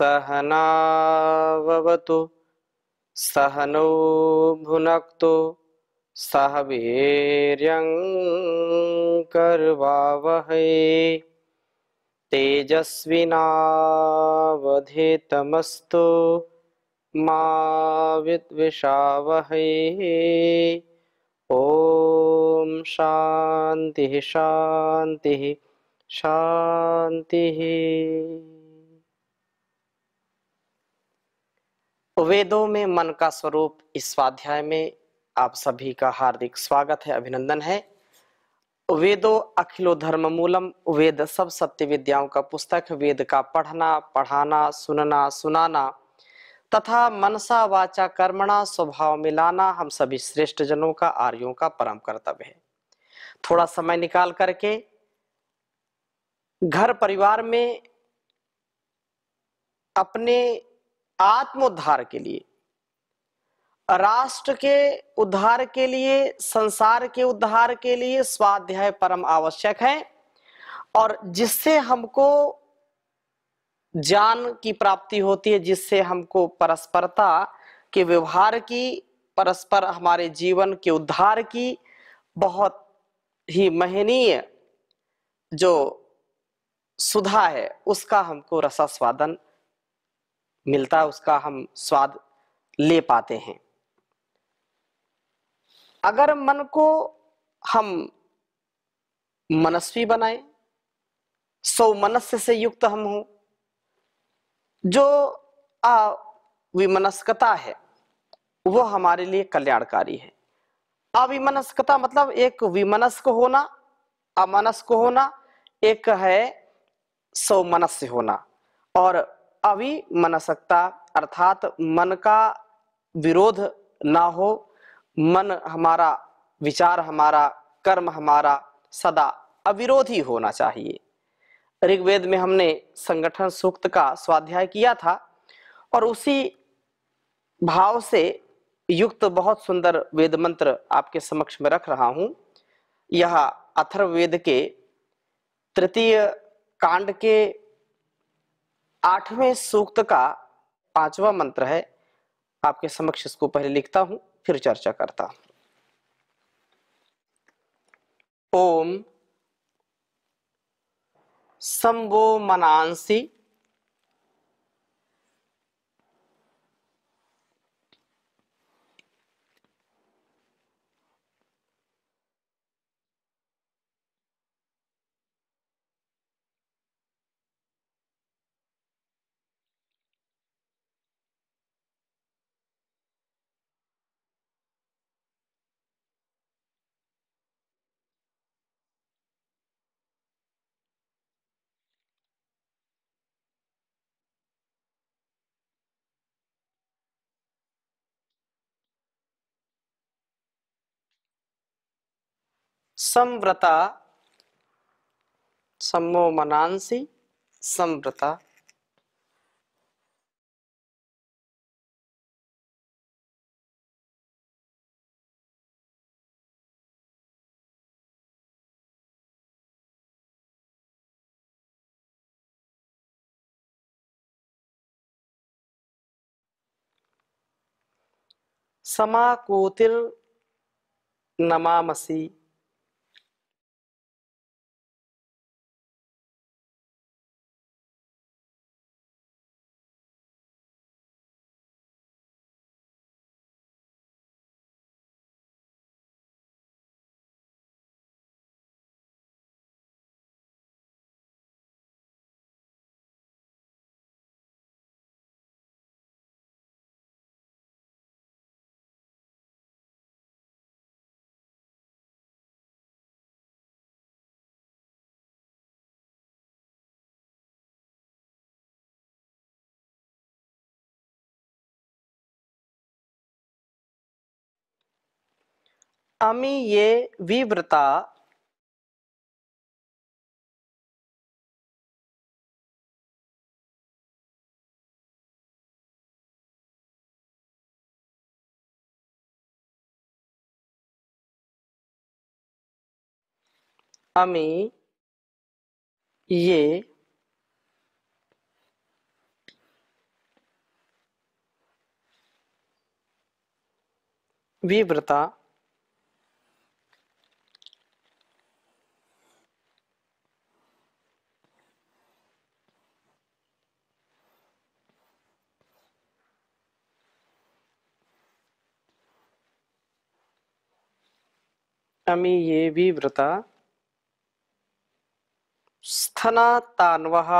सहनाववतु सहनौ भुनक्तु सह वीर्यं करवावहै तेजस्विनावधीतमस्तु मा विद्विषावहै। ओम शांति शांति शांति। वेदों में मन का स्वरूप इस स्वाध्याय में आप सभी का हार्दिक स्वागत है, अभिनंदन है। वेदो अखिलो धर्म मूलम, वेद सब सत्य विद्याओं का पुस्तक। वेद का पढ़ना, पढ़ाना, सुनना, सुनाना तथा मनसा वाचा कर्मणा स्वभाव मिलाना हम सभी श्रेष्ठ जनों का, आर्यों का परम कर्तव्य है। थोड़ा समय निकाल करके घर परिवार में अपने आत्मोद्धार के लिए, राष्ट्र के उद्धार के लिए, संसार के उद्धार के लिए स्वाध्याय परम आवश्यक है, और जिससे हमको ज्ञान की प्राप्ति होती है, जिससे हमको परस्परता के व्यवहार की, परस्पर हमारे जीवन के उद्धार की बहुत ही महनीय जो सुधा है, उसका हमको रसास्वादन मिलता है, उसका हम स्वाद ले पाते हैं। अगर मन को हम मनस्वी बनाए, सौमनस्य से युक्त हम हो, जो अविमनस्कता है वो हमारे लिए कल्याणकारी है। अविमनस्कता मतलब एक विमनस्क होना, अमनस्क होना, एक है सौमनस्य होना। और अविमनस्कता अर्थात मन का विरोध ना हो, मन हमारा, विचार हमारा, कर्म हमारा सदा अविरोधी होना चाहिए। ऋग्वेद में हमने संगठन सूक्त का स्वाध्याय किया था, और उसी भाव से युक्त बहुत सुंदर वेद मंत्र आपके समक्ष में रख रहा हूं। यह अथर्ववेद के तृतीय कांड के 8वें सूक्त का 5वां मंत्र है। आपके समक्ष इसको पहले लिखता हूं, फिर चर्चा करता हूं। ओम संवो मनांसि संव्रता, सम्मो मनांसि संव्रता। समाकोतिर नमामसि, अमी ये विव्रता अमी ये विव्रता अमी ये विव्रता स्थना तान्वः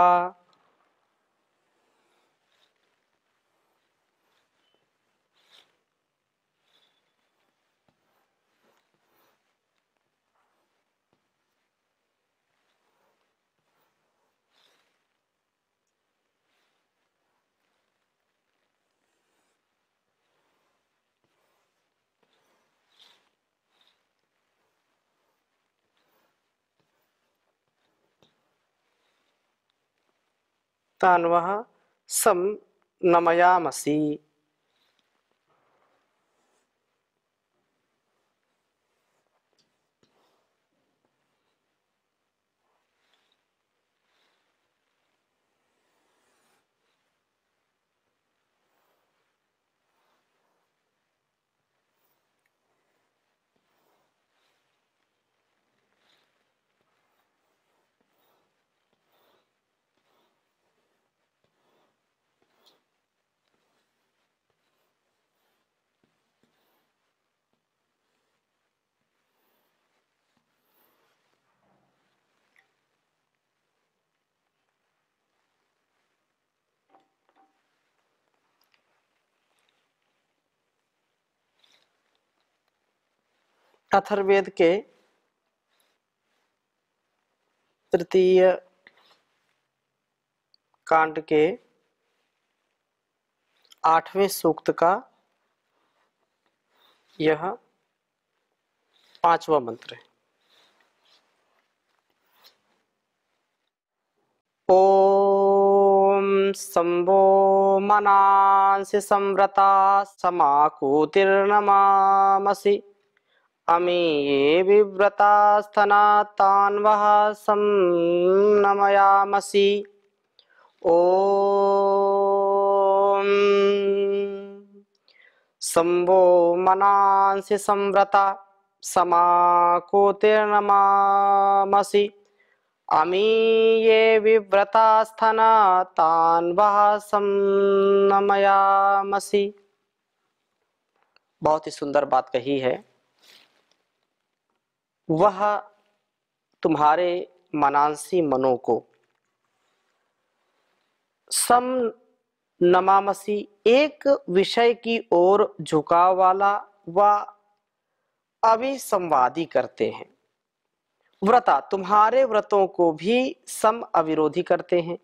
तान्वः सम नमयामसि। अथर्ववेद के तृतीय कांड के 8वें सूक्त का यह 5वां मंत्र है। ओम संभो मनांसि संव्रता समाकुतिर्नमामसि। अमी ये विव्रता स्थना तान्वः सं नमयामसि। ओम संभो मनांसि संव्रता समाकुतिर्नमामसि। अमी ये विव्रता स्थना तान्वः सं नमयामसि। बहुत ही सुंदर बात कही है। वह तुम्हारे मनांसी मनों को सम नमामसी, एक विषय की ओर झुकाव वाला व अविसंवादी करते हैं। व्रता, तुम्हारे व्रतों को भी सम अविरोधी करते हैं।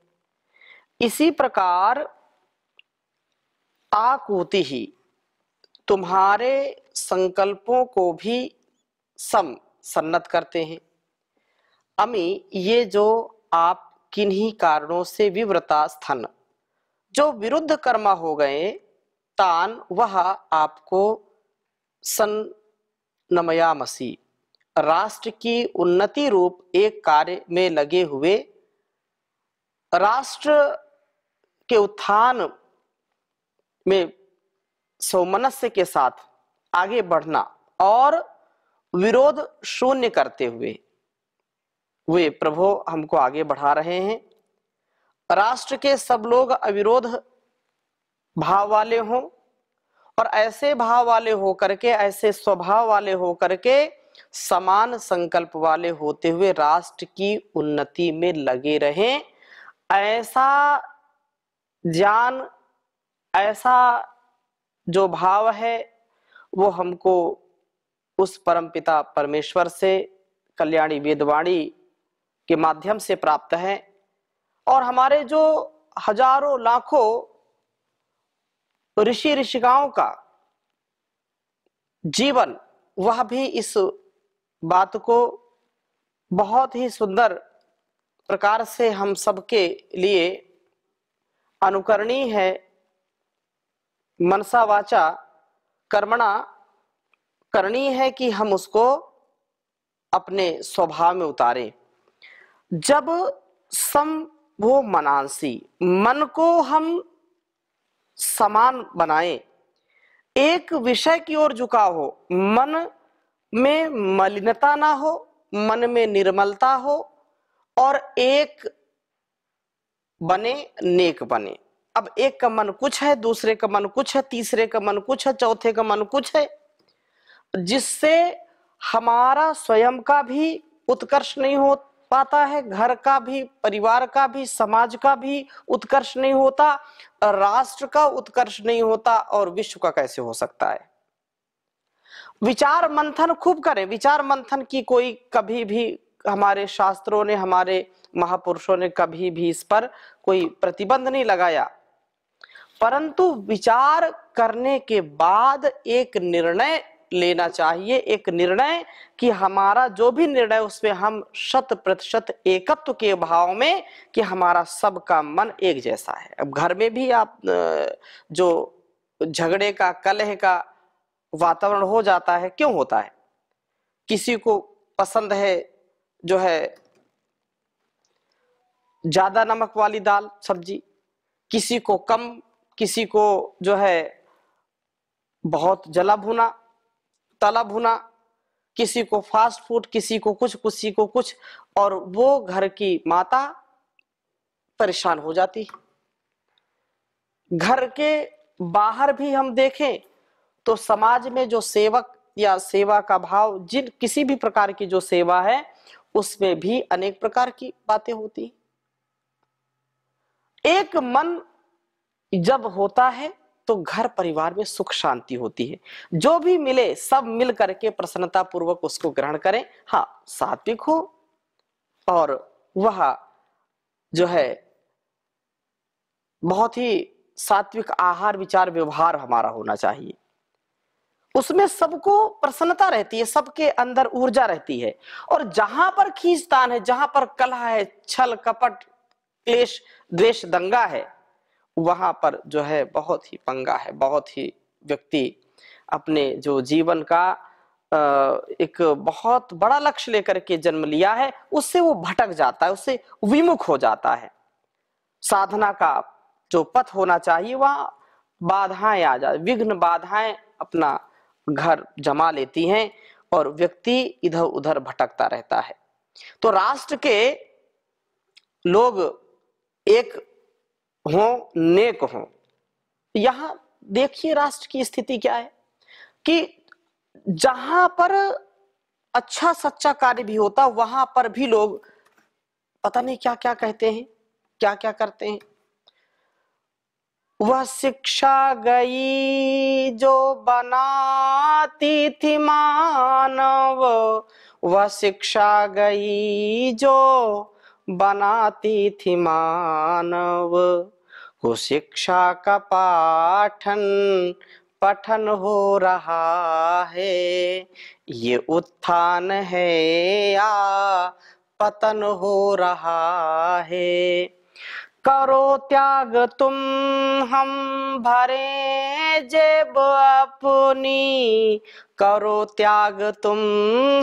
इसी प्रकार आकुति ही तुम्हारे संकल्पों को भी सम सन्नत करते हैं। अमी, ये जो आप किन्हीं कारणों से विव्रता स्थन, जो विरुद्ध कर्म हो गए, तान वह आपको सन नमयामसी, राष्ट्र की उन्नति रूप एक कार्य में लगे हुए, राष्ट्र के उत्थान में सौमनस्य के साथ आगे बढ़ना और विरोध शून्य करते हुए वे प्रभु हमको आगे बढ़ा रहे हैं। राष्ट्र के सब लोग अविरोध भाव वाले हों और ऐसे भाव वाले हो करके, ऐसे स्वभाव वाले हो करके, समान संकल्प वाले होते हुए राष्ट्र की उन्नति में लगे रहें। ऐसा ज्ञान, ऐसा जो भाव है वो हमको उस परमपिता परमेश्वर से कल्याणी वेदवाणी के माध्यम से प्राप्त है। और हमारे जो हजारों लाखों ऋषि ऋषिकाओं का जीवन, वह भी इस बात को बहुत ही सुंदर प्रकार से हम सबके लिए अनुकरणीय है। मनसा वाचा कर्मणा करनी है कि हम उसको अपने स्वभाव में उतारें। जब सम वो मनांसी, मन को हम समान बनाएं, एक विषय की ओर झुकाव हो, मन में मलिनता ना हो, मन में निर्मलता हो, और एक बने नेक बने। अब एक का मन कुछ है, दूसरे का मन कुछ है, तीसरे का मन कुछ है, चौथे का मन कुछ है, जिससे हमारा स्वयं का भी उत्कर्ष नहीं हो पाता है, घर का भी, परिवार का भी, समाज का भी उत्कर्ष नहीं होता, राष्ट्र का उत्कर्ष नहीं होता, और विश्व का कैसे हो सकता है। विचार मंथन खूब करें। विचार मंथन की कोई कभी भी हमारे शास्त्रों ने, हमारे महापुरुषों ने कभी भी इस पर कोई प्रतिबंध नहीं लगाया, परंतु विचार करने के बाद एक निर्णय लेना चाहिए, एक निर्णय कि हमारा जो भी निर्णय उसमें हम 100% एकत्व के भाव में, कि हमारा सबका मन एक जैसा है। अब घर में भी आप जो झगड़े का, कलह का वातावरण हो जाता है, क्यों होता है? किसी को पसंद है जो है ज्यादा नमक वाली दाल सब्जी, किसी को कम, किसी को जो है बहुत जला भुना, तला भुना, किसी को फास्ट फूड, किसी को कुछ, किसी को कुछ, और वो घर की माता परेशान हो जाती है। घर के बाहर भी हम देखें तो समाज में जो सेवक या सेवा का भाव, जिन किसी भी प्रकार की जो सेवा है, उसमें भी अनेक प्रकार की बातें होती। एक मन जब होता है तो घर परिवार में सुख शांति होती है। जो भी मिले सब मिल करके प्रसन्नता पूर्वक उसको ग्रहण करें। हाँ, सात्विक हो, और वह जो है बहुत ही सात्विक आहार विचार व्यवहार हमारा होना चाहिए। उसमें सबको प्रसन्नता रहती है, सबके अंदर ऊर्जा रहती है। और जहां पर खींचतान है, जहां पर कलह है, छल कपट, क्लेश, द्वेष, दंगा है, वहां पर जो है बहुत ही पंगा है। बहुत ही व्यक्ति अपने जो जीवन का एक बहुत बड़ा लक्ष्य लेकर के जन्म लिया है, उससे वो भटक जाता है, उससे विमुख हो जाता है। साधना का जो पथ होना चाहिए वहां बाधाएं आ जाती, विघ्न बाधाएं अपना घर जमा लेती हैं, और व्यक्ति इधर उधर भटकता रहता है। तो राष्ट्र के लोग एक हो, नेक हो। यहां देखिए राष्ट्र की स्थिति क्या है, कि जहां पर अच्छा सच्चा कार्य भी होता, वहां पर भी लोग पता नहीं क्या क्या कहते हैं, क्या क्या करते हैं। वह शिक्षा गई जो बनाती थी मानव, वह शिक्षा गई जो बनाती थी मानव, वो शिक्षा का पाठन पठन हो रहा है, ये उत्थान है या पतन हो रहा है। करो त्याग तुम हम भरे जेब अपनी, करो त्याग तुम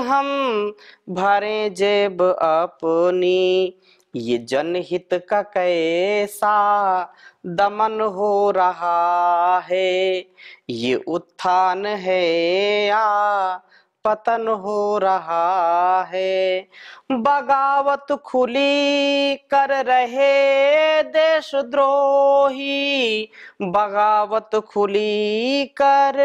हम भरे जेब अपनी, ये जनहित का कैसा दमन हो रहा है, ये उत्थान है या पतन हो रहा है। बगावत खुली कर रहे देशद्रोही, बगावत खुली कर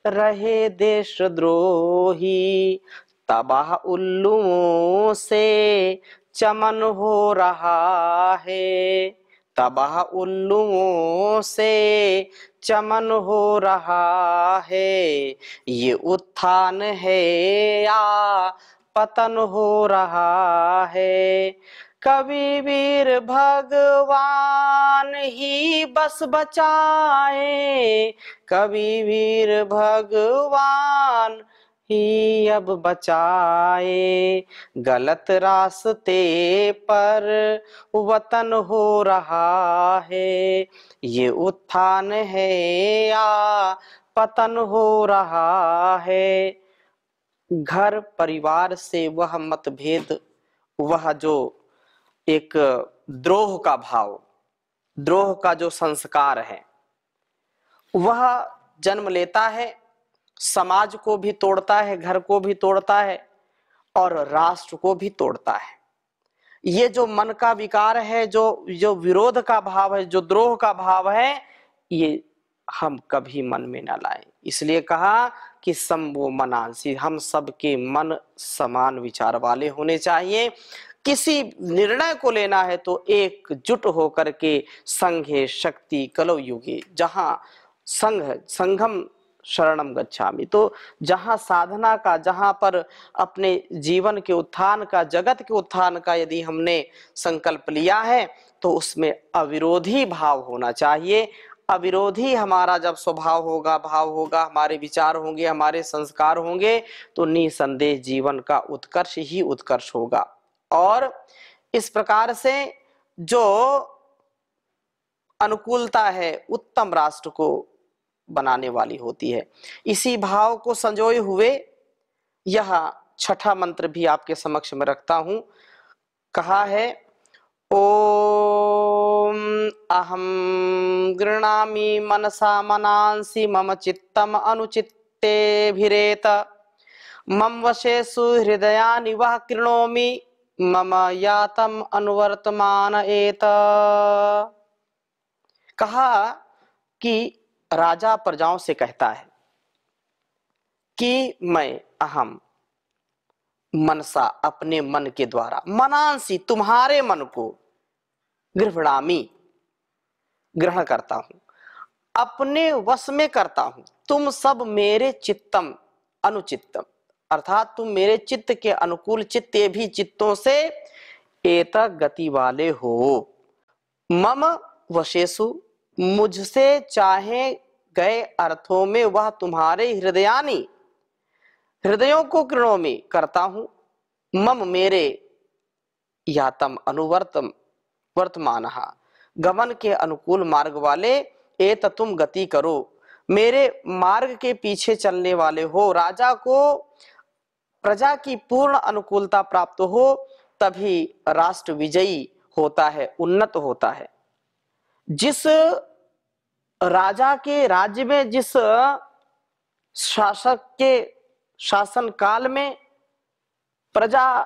रहे देशद्रोही, तबाह उल्लुओं से चमन हो रहा है, तबाह उल्लुओं से चमन हो रहा है, ये उत्थान है या पतन हो रहा है। कवि वीर भगवान ही बस बचाए, कवि वीर भगवान ही अब बचाए, गलत रास्ते पर वतन हो रहा है, ये उत्थान है या पतन हो रहा है। घर परिवार से वह मतभेद, वह जो एक द्रोह का भाव, द्रोह का जो संस्कार है, वह जन्म लेता है, समाज को भी तोड़ता है, घर को भी तोड़ता है और राष्ट्र को भी तोड़ता है। ये जो मन का विकार है, जो विरोध का भाव है, जो द्रोह का भाव है, ये हम कभी मन में न लाएं। इसलिए कहा कि समवो मनांसी, हम सबके मन समान विचार वाले होने चाहिए। किसी निर्णय को लेना है तो एकजुट होकर के संघे शक्ति कलौ युगे, जहां संघम शरणम गच्छामि, तो जहां साधना का, जहां पर अपने जीवन के उत्थान का, जगत के उत्थान का यदि हमने संकल्प लिया है तो उसमें अविरोधी भाव होना चाहिए। अविरोधी हमारा जब स्वभाव होगा, भाव होगा, हमारे विचार होंगे, हमारे संस्कार होंगे, तो निसंदेह जीवन का उत्कर्ष ही उत्कर्ष होगा। और इस प्रकार से जो अनुकूलता है उत्तम राष्ट्र को बनाने वाली होती है। इसी भाव को संजोए हुए यह छठा मंत्र भी आपके समक्ष में रखता हूं। कहा है, ओम अहम गृणामि मनसा मनांसि मम चित्तम अनुचित्तेभिरेत मम वशेषु हृदयानि वह कृणोमि मम यातम अनुवर्तमान एत। कहा कि राजा प्रजाओं से कहता है कि मैं अहम मनसा, अपने मन के द्वारा, मनांसी, तुम्हारे मन को, गृह्णामि, ग्रहण करता हूं, अपने वश में करता हूं। तुम सब मेरे चित्तम अनुचित्तम, अर्थात तुम मेरे चित्त के अनुकूल, चित्ते भी चित्तों से एतक गति वाले हो। मम वशेषु, मुझसे चाहे गए अर्थों में वह तुम्हारे हृदयानी, हृदयों को कृणोमि करता हूं। मम, मेरे, यातम अनुवर्तम वर्तमान, गमन के अनुकूल मार्ग वाले, एत तुम गति करो, मेरे मार्ग के पीछे चलने वाले हो। राजा को प्रजा की पूर्ण अनुकूलता प्राप्त हो तभी राष्ट्र विजयी होता है, उन्नत होता है। जिस राजा के राज्य में, जिस शासक के शासन काल में प्रजा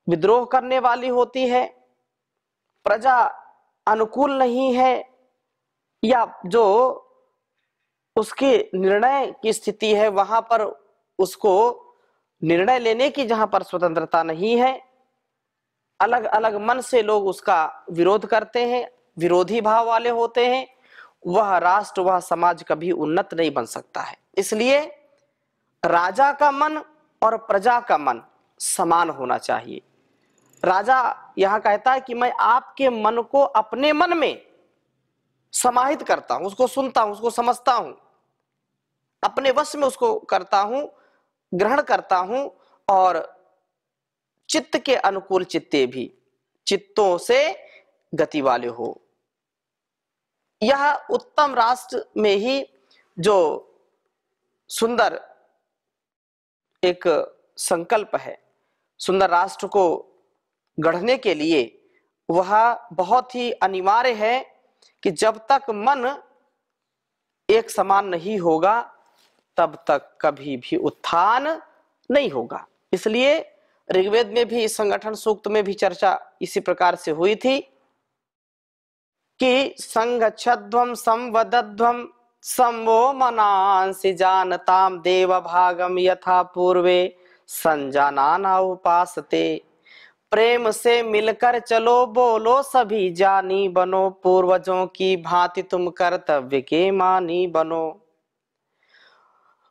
विद्रोह करने वाली होती है, प्रजा अनुकूल नहीं है, या जो उसके निर्णय की स्थिति है वहां पर उसको निर्णय लेने की जहां पर स्वतंत्रता नहीं है, अलग अलग मन से लोग उसका विरोध करते हैं, विरोधी भाव वाले होते हैं, वह राष्ट्र, वह समाज कभी उन्नत नहीं बन सकता है। इसलिए राजा का मन और प्रजा का मन समान होना चाहिए। राजा यहां कहता है कि मैं आपके मन को अपने मन में समाहित करता हूं, उसको सुनता हूं, उसको समझता हूं, अपने वश में उसको करता हूं, ग्रहण करता हूं, और चित्त के अनुकूल चित्ते भी चित्तों से गति वाले हो। यह उत्तम राष्ट्र में ही जो सुंदर एक संकल्प है, सुंदर राष्ट्र को गढ़ने के लिए वह बहुत ही अनिवार्य है कि जब तक मन एक समान नहीं होगा तब तक कभी भी उत्थान नहीं होगा। इसलिए ऋग्वेद में भी, इस संगठन सूक्त में भी चर्चा इसी प्रकार से हुई थी कि संगच्छध्वम संवदध्वम समवो मनांसि जानताम देव भागम यथा पूर्वे संजानाना उपासते। प्रेम से मिलकर चलो, बोलो सभी जानी बनो, पूर्वजों की भांति तुम कर्तव्य के मानी बनो।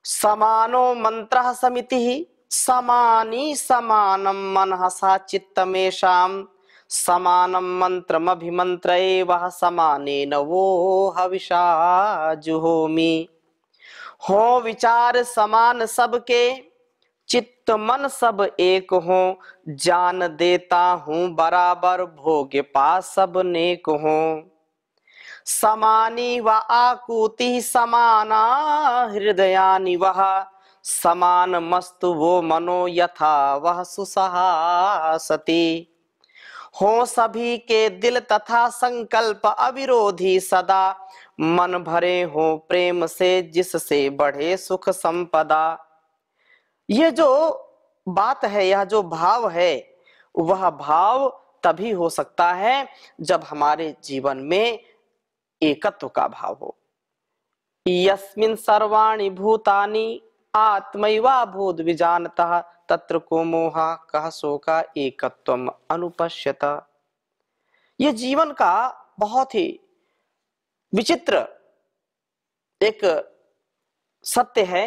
समानो मंत्रः समितिः समानी समानम मनः सा चित्तमेषाम् समानम मंत्रमभिमंत्रये वह समानेन वो हविषा जुहोमि। हो विचार समान सबके, चित्त मन सब एक हो, जान देता हूँ बराबर, भोग पास सब नेक हो। समानी व आकुति समाना हृदयानि वह, समान मस्तु वो मनो यथा वह सुसहासति। हो सभी के दिल तथा संकल्प अविरोधी सदा, मन भरे हो प्रेम से जिससे बढ़े सुख संपदा। ये जो बात है, यह जो भाव है, वह भाव तभी हो सकता है जब हमारे जीवन में एकत्व का भाव हो। यस्मिन् सर्वाणि भूतानि आत्मैवाभूत विजानतः, तत्र को मोहा कह शोका एकत्वम अनुपश्यत। ये जीवन का बहुत ही विचित्र एक सत्य है।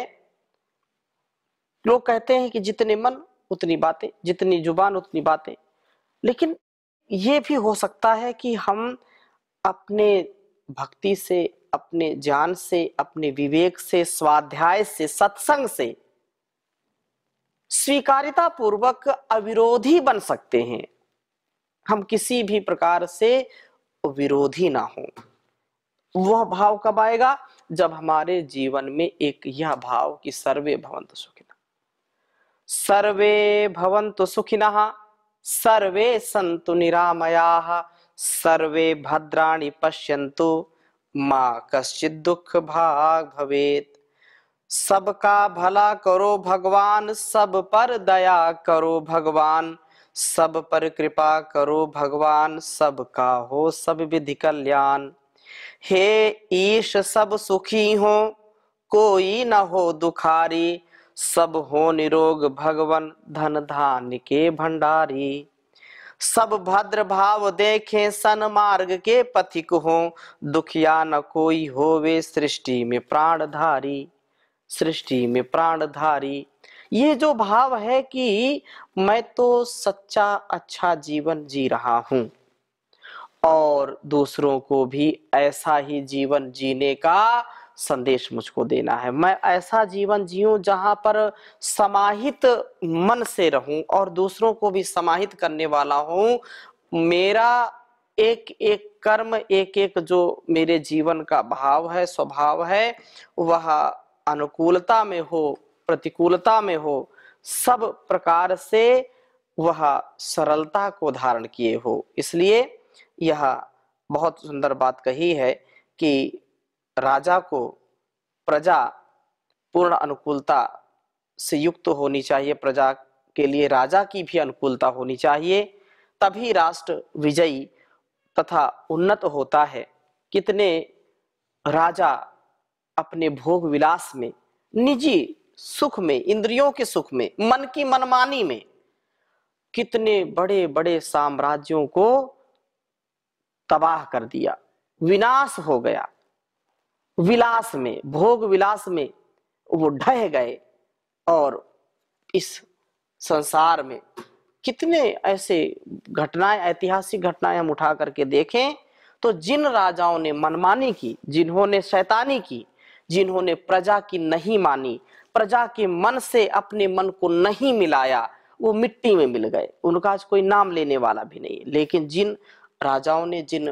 लोग कहते हैं कि जितने मन उतनी बातें, जितनी जुबान उतनी बातें, लेकिन ये भी हो सकता है कि हम अपने भक्ति से, अपने ज्ञान से, अपने विवेक से, स्वाध्याय से, सत्संग से स्वीकारिता पूर्वक अविरोधी बन सकते हैं। हम किसी भी प्रकार से विरोधी ना हो। वह भाव कब आएगा? जब हमारे जीवन में एक यह भाव कि सर्वे भवन्तु सुखिनः, सर्वे भवन्तु सुखिनः, सर्वे सन्तु निरामयाः, सर्वे भद्राणि पश्यन्तु मा कश्चित् दुःख भाग् भवेत्। सबका भला करो भगवान, सब पर दया करो भगवान, सब पर कृपा करो भगवान, सबका हो सब विधि कल्याण। हे ईश सब सुखी हो, कोई न हो दुखारी, सब हो निरोग भगवन, धन धान्य के भंडारी। सब भद्र भाव देखें, सन्मार्ग के पथिक हो, दुखिया न कोई होवे, सृष्टि में प्राणधारी, सृष्टि में प्राणधारी। ये जो भाव है कि मैं तो सच्चा अच्छा जीवन जी रहा हूं और दूसरों को भी ऐसा ही जीवन जीने का संदेश मुझको देना है। मैं ऐसा जीवन जीऊं जहां पर समाहित मन से रहूं और दूसरों को भी समाहित करने वाला हूं। मेरा एक एक कर्म, एक एक जो मेरे जीवन का भाव है, स्वभाव है, वह अनुकूलता में हो, प्रतिकूलता में हो, सब प्रकार से वह सरलता को धारण किए हो। इसलिए यह बहुत सुंदर बात कही है कि राजा को प्रजा पूर्ण अनुकूलता से युक्त होनी चाहिए, प्रजा के लिए राजा की भी अनुकूलता होनी चाहिए, तभी राष्ट्र विजयी तथा उन्नत होता है। कितने राजा अपने भोग विलास में, निजी सुख में, इंद्रियों के सुख में, मन की मनमानी में कितने बड़े बड़े साम्राज्यों को तबाह कर दिया, विनाश हो गया। विलास में, भोग विलास में वो ढह गए। और इस संसार में कितने ऐसे घटनाएं, ऐतिहासिक घटनाएं हम उठा करके देखें तो जिन राजाओं ने मनमानी की, जिन्होंने शैतानी की, जिन्होंने प्रजा की नहीं मानी, प्रजा के मन से अपने मन को नहीं मिलाया, वो मिट्टी में मिल गए। उनका आज कोई नाम लेने वाला भी नहीं। लेकिन जिन राजाओं ने, जिन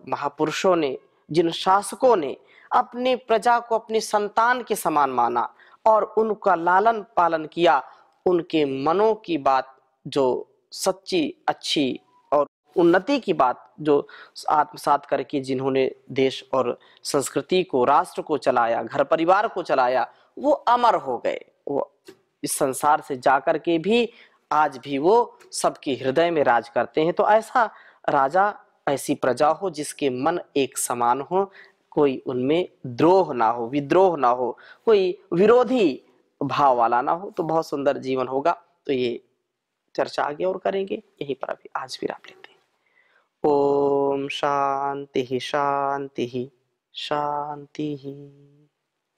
महापुरुषों ने, जिन शासकों ने अपनी प्रजा को अपनी संतान के समान माना और उनका लालन पालन किया, उनके मनों की बात जो सच्ची, अच्छी और उन्नति की बात जो आत्मसात करके जिन्होंने देश और संस्कृति को, राष्ट्र को चलाया, घर परिवार को चलाया, वो अमर हो गए। वो इस संसार से जाकर के भी आज भी वो सबके हृदय में राज करते हैं। तो ऐसा राजा, ऐसी प्रजा हो जिसके मन एक समान हो, कोई उनमें द्रोह ना हो, विद्रोह ना हो, कोई विरोधी भाव वाला ना हो, तो बहुत सुंदर जीवन होगा। तो ये चर्चा आगे और करेंगे, यहीं पर अभी आज विराम लेते हैं। ओम शांति शांति शांति।